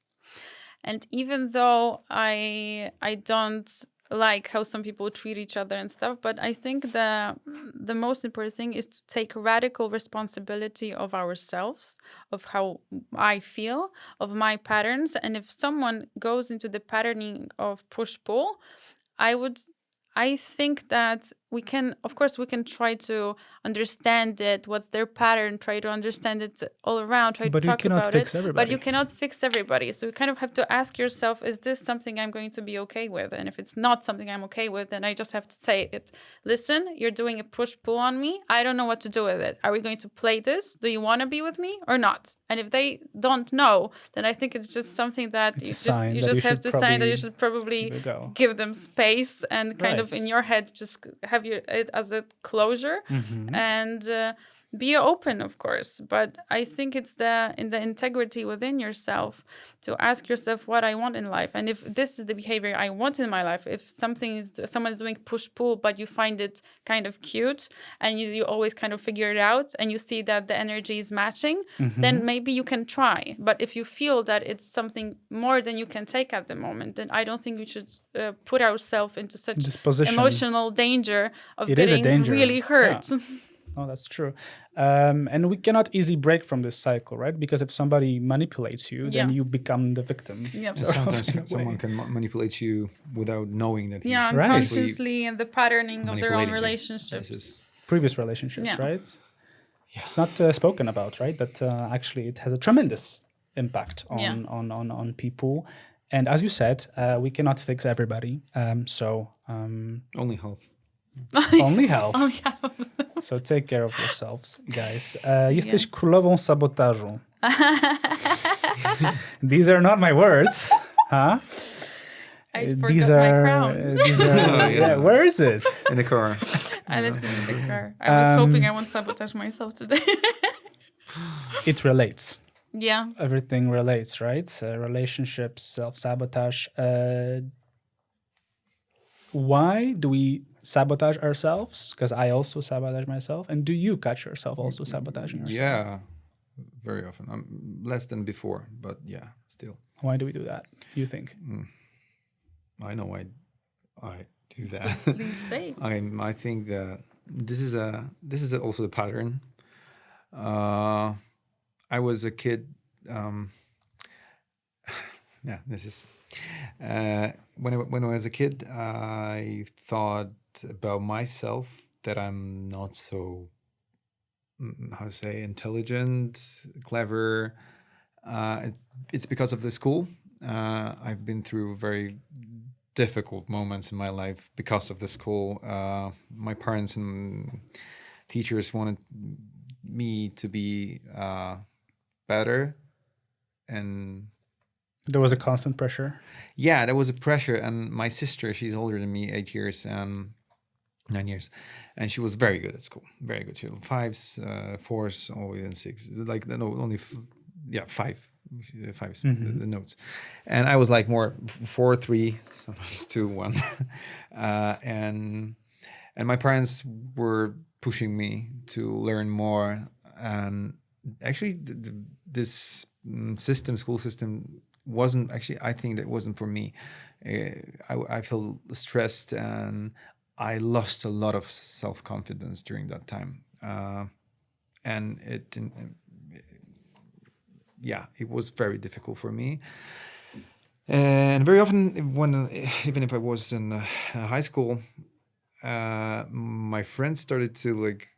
And even though I don't like how some people treat each other and stuff, but I think the most important thing is to take radical responsibility of ourselves, of how I feel, of my patterns. And if someone goes into the patterning of push-pull, I think that we can try to understand it, what's their pattern, try to understand it all around, try But to you talk cannot about fix it. everybody. But you cannot fix everybody. So you kind of have to ask yourself, is this something I'm going to be okay with? And if it's not something I'm okay with, then I just have to say it. Listen, you're doing a push-pull on me. I don't know what to do with it. Are we going to play this? Do you want to be with me or not? And if they don't know, then I think it's just something that It's a you sign just that you have should to say that you probably should probably give it a go. give them space and kind of Right. in your head just have it as a closure and be open, of course. But I think it's in the integrity within yourself to ask yourself what I want in life, and if this is the behavior I want in my life. If someone is doing push-pull, but you find it kind of cute and you always kind of figure it out and you see that the energy is matching, then maybe you can try. But if you feel that it's something more than you can take at the moment, then I don't think we should put ourselves into such This position. emotional danger of It is a getting danger. really hurt. Yeah. Oh, that's true. And we cannot easily break from this cycle, right? Because if somebody manipulates you, then Yeah. you become the victim. Yeah. And sometimes someone can manipulate you without knowing that he's Yeah, Right. unconsciously and the patterning of their own manipulating you. relationships. This is Previous relationships, Yeah. right? It's not spoken about, right? That actually it has a tremendous impact on people. And as you said, we cannot fix everybody. only health. Only health. Oh, yeah. So take care of yourselves, guys. Jesteś królową sabotażu. These are not my words, huh? I forgot my crown. These are. Yeah, where is it? In the car. I left it in the car. I was hoping I won't sabotage myself today. It relates. Yeah. Everything relates, right? Relationships, self-sabotage. Why do we sabotage ourselves? Because I also sabotage myself. And do you catch yourself also sabotaging yourself? Yeah, very often. Less than before, but yeah, still. Why do we do that, do you think? I know I do that. Please say. I think that this is also the pattern. I was a kid. Yeah, this is when I was a kid. I thought about myself that I'm not so how to say intelligent, clever. It's because of the school. I've been through very difficult moments in my life because of the school. My parents and teachers wanted me to be better, and There was a constant pressure. yeah, there was a pressure. And my sister, she's older than me, 8 years, 9 years, and she was very good at school, very good. She had 5s, 4s, always in 6. Like no, only 5 the notes, and I was like more 4-3, sometimes 2-1, and my parents were pushing me to learn more. And actually, this school system wasn't actually. I think that wasn't for me. I felt stressed and I lost a lot of self-confidence during that time, and it was very difficult for me. And very often, even if I was in high school, my friends started to like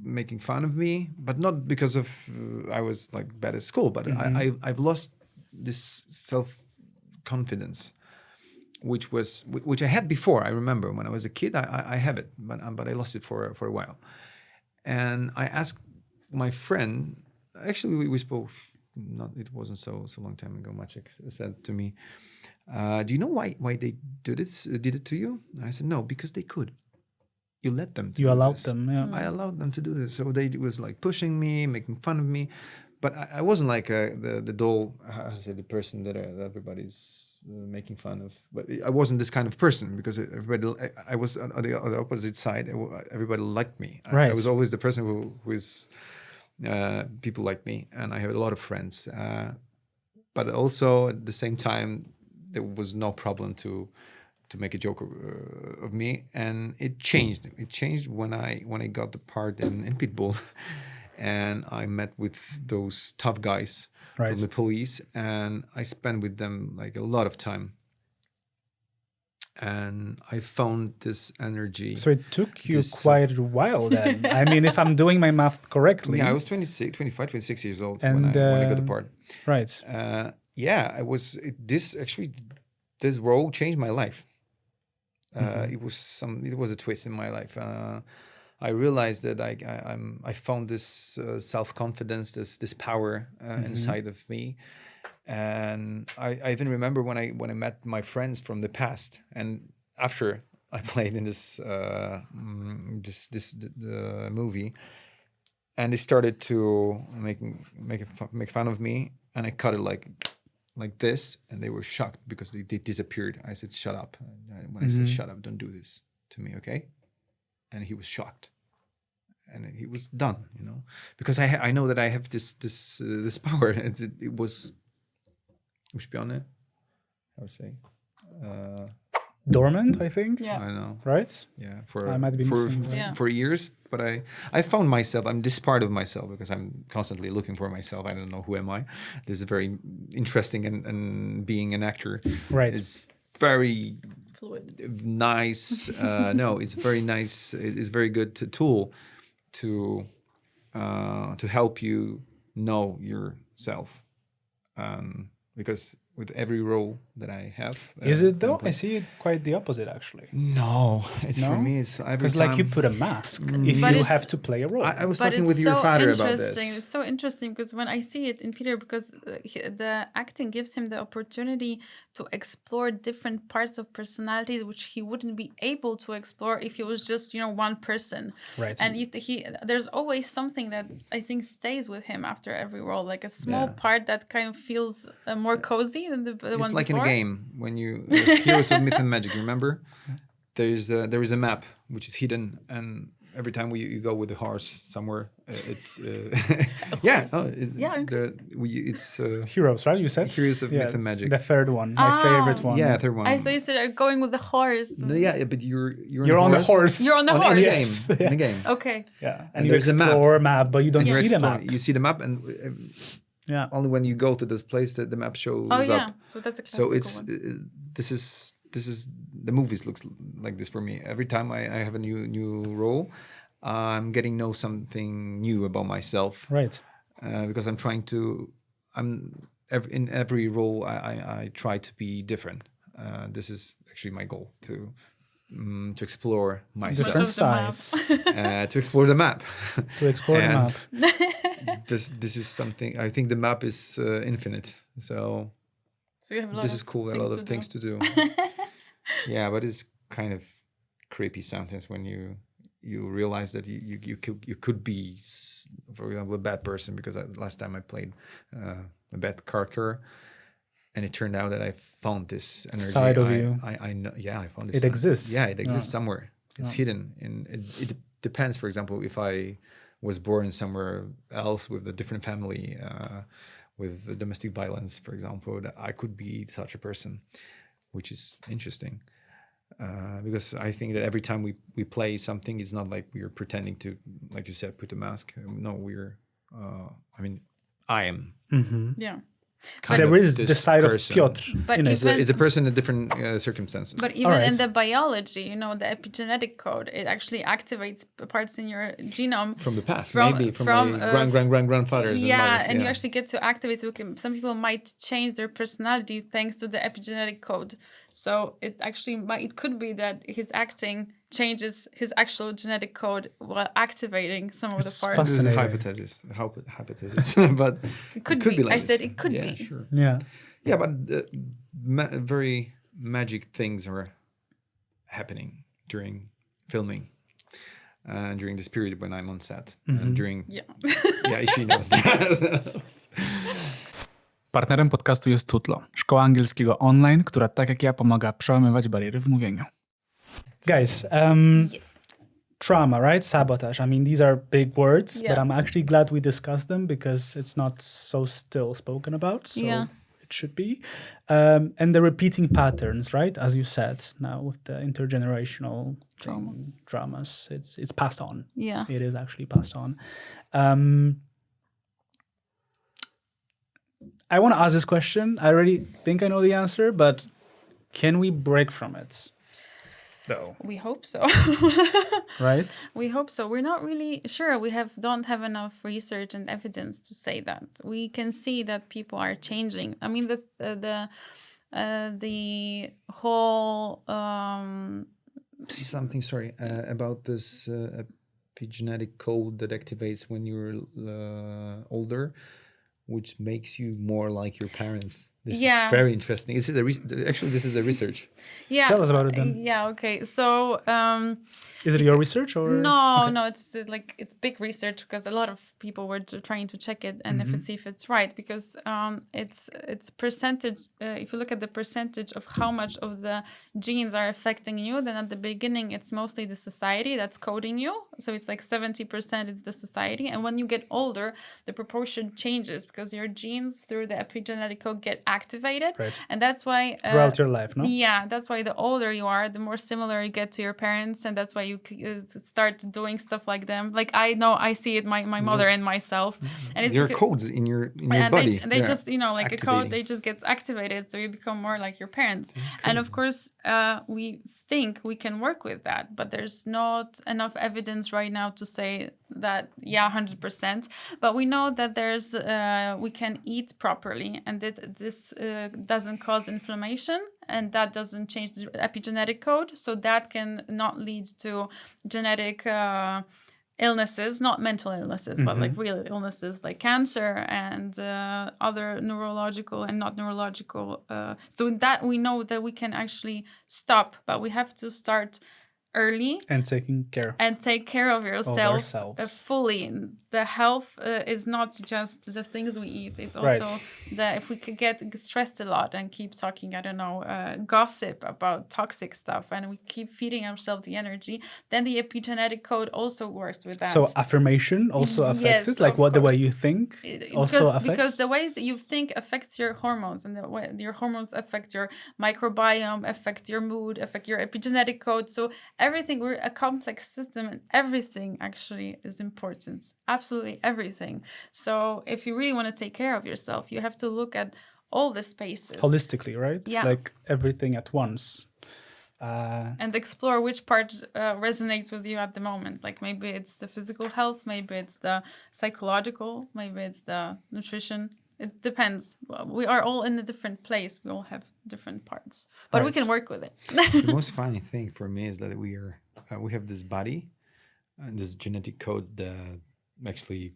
making fun of me, but not because of I was like bad at school, but I've lost this self-confidence, which I had before. I remember when I was a kid, I have it, but I lost it for a while. And I asked my friend. Actually, we spoke. It wasn't so long time ago. Maciek said to me, "Do you know why they did it to you?" And I said, "No, because they could. You let them. You allowed them. Yeah. I allowed them to do this. So they was like pushing me, making fun of me, but I wasn't like the dull, how to say, the person that everybody's making fun of. But I wasn't this kind of person because I was on the opposite side. Everybody liked me. Right. I was always the person who is people like me, and I have a lot of friends. But also at the same time, there was no problem to make a joke of me, and it changed. It changed when I got the part in Pitbull, and I met with those tough guys from the police, and I spent with them like a lot of time. And I found this energy. So it took you quite a while then. I mean, if I'm doing my math correctly. Yeah, I was 25, 26 years old when I got the part. Right. I was. This role changed my life. It was a twist in my life. I realized that I found this self-confidence, this power inside of me, and I even remember when I met my friends from the past, and after I played in this movie, and they started to make fun of me, and I cut it like this, and they were shocked because they disappeared. I said, "Shut up!" And when I said, "Shut up! Don't do this to me, okay?" And he was shocked, and he was done, because I know that I have this power. It was uśpione, how to say, dormant, I think. Yeah. I know. Right? Yeah. I might be missing for years, but I found myself. I'm this part of myself because I'm constantly looking for myself. I don't know who am I. This is very interesting, and being an actor is very fluid, nice. No, it's very nice. It's very good tool to help you know yourself, because with every role that I have. Is it though? I see it quite the opposite, actually. No, for me, it's every time. Because like you put a mask if you have to play a role. I was talking with your father about this. It's so interesting because when I see it in Peter, because the acting gives him the opportunity to explore different parts of personalities which he wouldn't be able to explore if he was just, one person. Right. And there's always something that I think stays with him after every role, like a small part that kind of feels more cozy than the one It's like before. in a game when you Heroes of Myth and Magic. Remember, there is a map which is hidden, and every time you go with the horse somewhere, it's it's Heroes, right? You said Heroes of Myth and Magic. The third one, my favorite one. Yeah, third one. I thought you said going with the horse. No, yeah, but you're on the horse. You're on the horse. In the Yes. game. In the game. Okay. Yeah, And you there's a map. explore a map, but you don't see the map. You see the map, and only when you go to this place that the map shows up. So that's a classical one. This is the movies looks like this for me. Every time I have a new role, I'm getting know something new about myself. Right. Because I'm trying to. In every role I try to be different. This is actually my goal to explore myself. Different sides. To explore the map. To explore the map. This is something. I think the map is infinite. So you have this is cool. A lot of things to do. Yeah, but it's kind of creepy sometimes when you realize that you could be, for example, a bad person. Because last time I played a bad character. And it turned out that I found this energy. Side of you. I know. Yeah, I found this. It exists. Yeah, it exists somewhere. It's hidden. And it depends, for example, if I was born somewhere else with a different family, with the domestic violence, for example, that I could be such a person, which is interesting. Because I think that every time we play something, it's not like we're pretending to, like you said, put a mask. No, we're, I am. Yeah. Kind There of is this the side person. of Piotr. But in it. even- It's a person in different circumstances. But even Alright. in the biology, you know, the epigenetic code, it actually activates parts in your genome from the past, from- maybe from from, my grandfathers. yeah, and mothers, and you actually get to activate. So some people might change their personality thanks to the epigenetic code. So it actually it could be that his acting changes his actual genetic code while activating some of It's the parts. This is a Fascinating. hypothesis, but It could be. be. Like I said this. it could Yeah, be. sure. Yeah. Yeah, but very magic things are happening during filming, during this period when I'm on set, and during Yeah. she knows that. Partnerem podcastu jest Tutlo, szkoła angielskiego online, która tak jak ja pomaga przełamywać bariery w mówieniu. Guys, trauma, right? Sabotage. I mean, these are big words, but Yeah. I'm actually glad we discussed them because it's not so still spoken about. So Yeah. it should be. And the repeating patterns, right? As you said, now with the intergenerational dramas, it's passed on. Yeah. It is actually passed on. I want to ask this question. I already think I know the answer, but can we break from it? Though, We hope so. right? We hope so. We're not really sure. We don't have enough research and evidence to say that. We can see that people are changing. I mean, the whole. Something, sorry, about this epigenetic code that activates when you're older, which makes you more like your parents. This Yeah. is very interesting. This is a research. Yeah. Tell us about it then. Yeah. Okay. So. Is it your research or No, no, it's it's big research because a lot of people were trying to check it and see if it's right because it's percentage. If you look at the percentage of how much of the genes are affecting you, then at the beginning it's mostly the society that's coding you. So it's like 70% it's the society, and when you get older, the proportion changes because your genes through the epigenetic code get activated, Right. and that's why throughout your life, no? yeah, that's why the older you are, the more similar you get to your parents, and that's why you start doing stuff like them. Like I see it, my mother and myself, and it's There are because- codes in your and body. they Yeah. just like a code, Activating. they just gets activated, so you become more like your parents. And of course, we think we can work with that, but there's not enough evidence right now to say that 100%. But we know that there's we can eat properly, and that this doesn't cause inflammation, and that doesn't change the epigenetic code, so that can not lead to genetic illnesses, not mental illnesses, but like real illnesses like cancer and other neurological and not neurological. So that we know that we can actually stop, but we have to start early And taking care. and take care of yourself ourselves. fully. The health is not just the things we eat. It's also that if we could get stressed a lot and keep talking, gossip about toxic stuff, and we keep feeding ourselves the energy, then the epigenetic code also works with that. So affirmation also affects Yes, it, like of the way course. you think also affects. Because the ways that you think affects your hormones, and the way your hormones affect your microbiome, affect your mood, affect your epigenetic code. So everything, we're a complex system, and everything actually is important. Absolutely everything. So if you really want to take care of yourself, you have to look at all the spaces Holistically, right? Yeah. Like everything at once. and explore which part resonates with you at the moment. Like maybe it's the physical health, maybe it's the psychological, maybe it's the nutrition. It depends. We are all in a different place. We all have different parts, but we Right. can work with it. The most funny thing for me is that we have this body and this genetic code that actually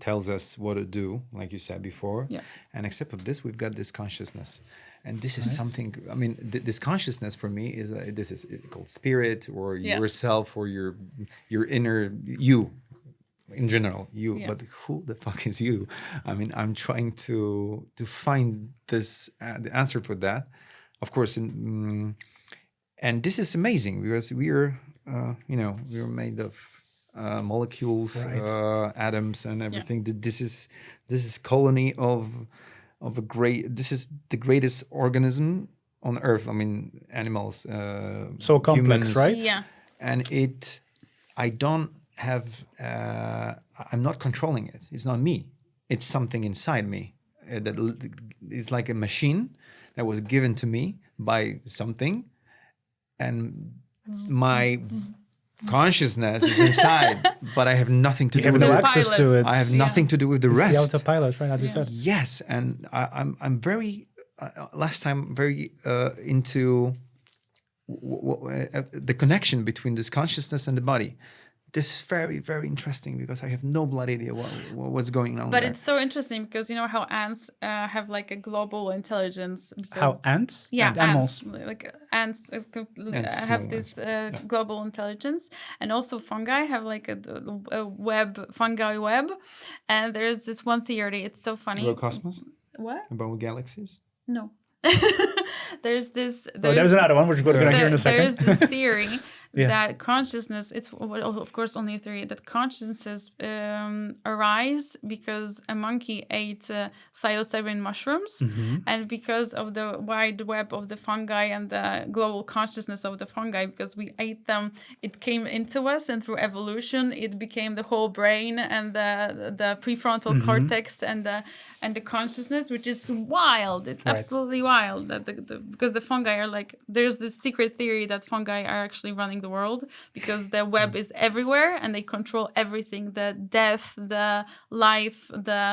tells us what to do, like you said before. Yeah. And except of this, we've got this consciousness, and this is something. I mean, this consciousness for me is this is called spirit or Yeah. yourself or your inner you. in general, you. Yeah. But who the fuck is you? I mean, I'm trying to find this the answer for that. Of course, and this is amazing because we're we're made of molecules, atoms, and everything. This is colony of a great. This is the greatest organism on Earth. I mean, animals, So complex, humans, right? Yeah. And I don't have. I'm not controlling it. It's not me. It's something inside me that is like a machine that was given to me by something, and my consciousness is inside, but I have nothing to You do have with no it. access to it. I have nothing to do with the It's rest. the autopilot, right? As you said. Yes, and I'm very last time very into the connection between this consciousness and the body. This is very, very interesting because I have no bloody idea what's going on. But there. it's so interesting because you know how ants have like a global intelligence. How Because, ants? yeah, And animals. Like ants Ants, have small this global intelligence, and also fungi have like a fungi web. And there's this one theory. It's so funny. About cosmos, What? about galaxies. No. There's this. There's another one which we're going to hear in a There's second. this theory Yeah. that consciousness, it's of course only a theory, that consciousnesses arise because a monkey ate psilocybin mushrooms, Mm-hmm. and because of the wide web of the fungi and the global consciousness of the fungi, because we ate them, it came into us, and through evolution it became the whole brain and the prefrontal Mm-hmm. cortex and the consciousness, which is wild. It's Right. absolutely wild that because the fungi are like, there's this secret theory that fungi are actually running the world because the web is everywhere and they control everything, the death, the life, the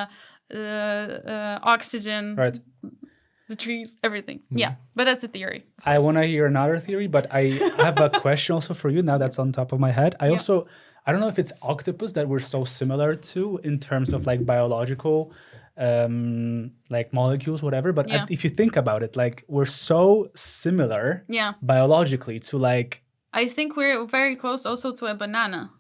oxygen, Right. the trees, everything. Yeah, but that's a theory. I want to hear another theory, but I have a question also for you now that's on top of my head. I don't know if it's octopus that we're so similar to in terms of like biological like molecules, whatever. But Yeah. if you think about it, like we're so similar Yeah, biologically to like, I think we're very close also to a banana.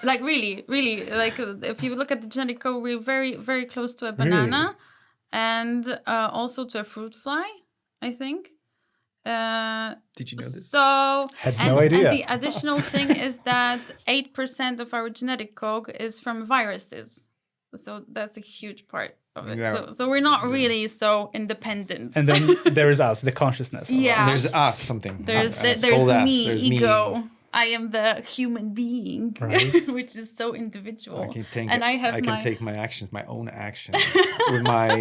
Like really, really, like if you look at the genetic code, we're very, very close to a banana, and also to a fruit fly, I think. Did you know this? So, Had no idea. And the additional thing is that 8% of our genetic code is from viruses. So that's a huge part of it. Yeah. So we're not really so independent. and then there is us, the consciousness. of Yeah. us. There's us something. There's It's there's called us. me, There's ego. I am the human being, Right. which is so individual. I can take. And I have I can take my actions, my own actions, with my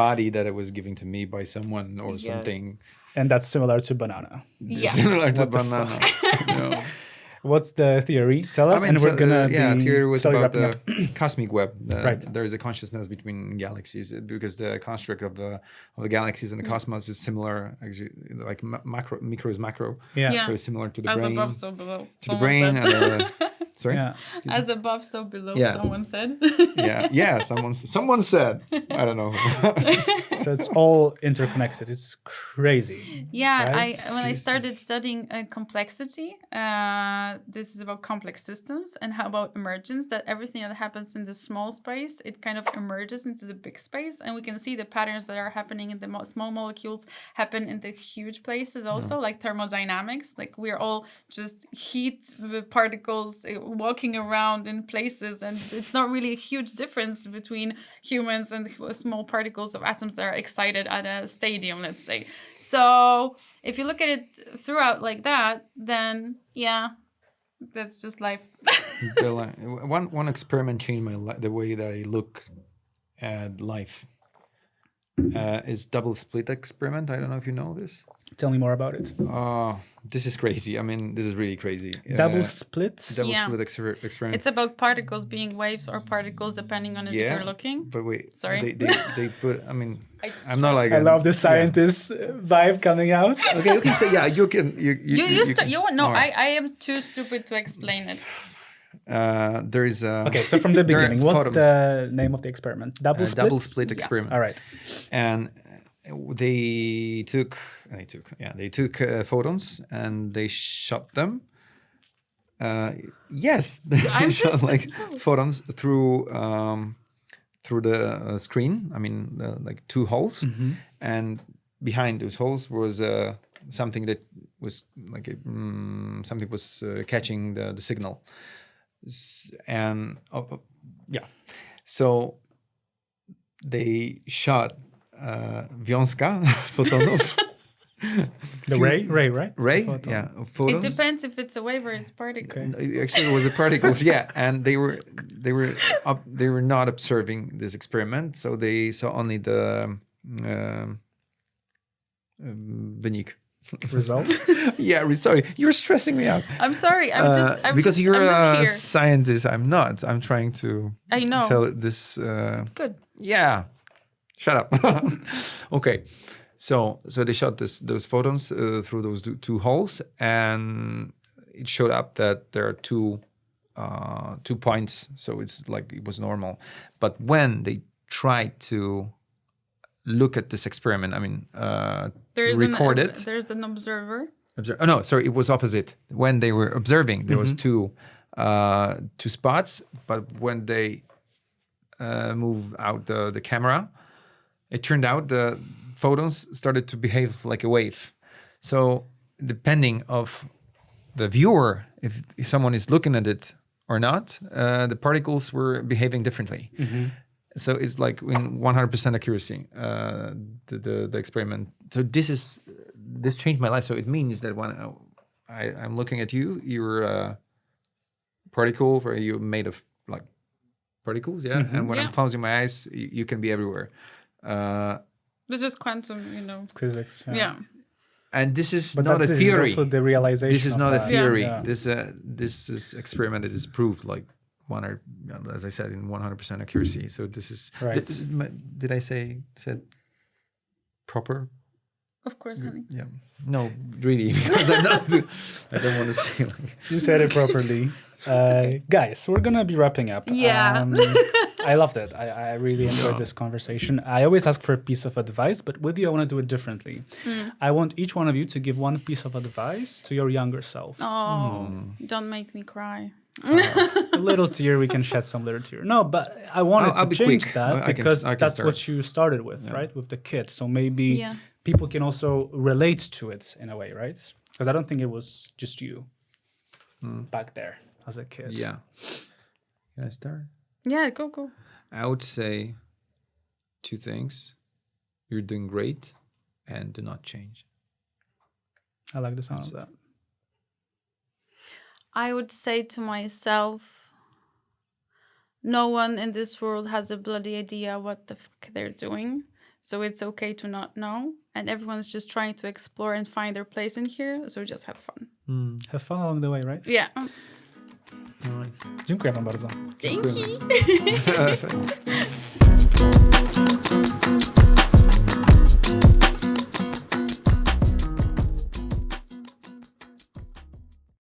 body that it was given to me by someone or something And that's similar to banana. Yeah. similar to What the banana. No. What's the theory? Tell us, and we're gonna be theory was slowly about wrapping the up. cosmic web. Right. There is a consciousness between galaxies because the construct of the galaxies and the cosmos is similar. Actually, like micro is macro. Yeah. Yeah. So it's similar to the As brain. above, so below. To the Someone brain. said. Sorry. Yeah. As above, so below. Yeah. Someone said. Yeah. Someone said. I don't know. So it's all interconnected. It's crazy. Yeah, Right? when I started studying complexity, this is about complex systems and how about emergence, that everything that happens in the small space, it kind of emerges into the big space. And we can see the patterns that are happening in the small molecules happen in the huge places also, like thermodynamics. Like we're all just heat particles walking around in places. And it's not really a huge difference between humans and small particles of atoms that are excited at a stadium, let's say. So if you look at it throughout like that, then yeah, that's just life. One experiment changed the way that I look at life. Is double split experiment. I don't know if you know this. Tell me more about it. This is crazy. I mean, this is really crazy. Double split? Double Yeah. split experiment. It's about particles being waves or particles depending on it if you're looking. But wait, Sorry. They put. I mean, I just- I'm not like. I love the scientist vibe coming out. Okay, so yeah, you can. No, all right. I am too stupid to explain it. There is a. Okay, so from the there are beginning, what's photons. the name of the experiment? Double split? Double split experiment. All right. And they took photons and they shot them Yes, they I'm shot just- like photons through the screen. I mean, like 2 holes, and behind those holes was something that was like something was catching the signal, and yeah, so they shot wiązka fotonów. The ray, right? Ray, Photon. yeah, It photons. depends if it's a wave or it's particles. Actually, it was the particles, yeah, and they were not observing this experiment, so they saw only the wynik. Result. Yeah, sorry, you're stressing me out. I'm sorry. I'm because you're I'm just a here. scientist. I'm not. I'm trying to I know. tell this. Good. Yeah, shut up. Okay, so they shot those photons through those 2 holes, and it showed up that there are 2 points. So it's like it was normal, but when they tried to look at this experiment, I mean, to record it. There's an observer. Oh no, sorry, it was opposite. When they were observing, there was 2 spots, but when they moved out the camera, it turned out the photons started to behave like a wave. So depending of the viewer, if someone is looking at it or not, the particles were behaving differently. So it's like in 100% accuracy, the experiment. So this changed my life. So it means that when I'm looking at you, you're a particle, or you're made of like particles, yeah. And when I'm closing my eyes, you can be everywhere. This is quantum, Physics. Yeah. And this is But not a this theory. is also the realization. This is of not a that. theory. Yeah. This is experiment that is proved like as I said, in 100% accuracy. So this is Right. Did I said proper? Of course, honey. Yeah. No, really, because I don't want to say like. You said it properly. Guys, we're going to be wrapping up. Yeah. I loved it. I really enjoyed this conversation. I always ask for a piece of advice, but with you, I want to do it differently. I want each one of you to give one piece of advice to your younger self. Oh, don't make me cry. A little tear, we can shed some little tear. No, but I wanted I'll to be change quick. that I can because that's start. what you started with, right? With the kids. So maybe people can also relate to it in a way, right? Because I don't think it was just you back there as a kid. Yeah. Can I start? Yeah, go. I would say 2 things. You're doing great, and do not change. I like the sound of that. I would say to myself, no one in this world has a bloody idea what the fuck they're doing. So it's okay to not know. And everyone's just trying to explore and find their place in here. So just have fun. Have fun along the way, right? Yeah. Nice. Dziękuję wam bardzo. Dzięki.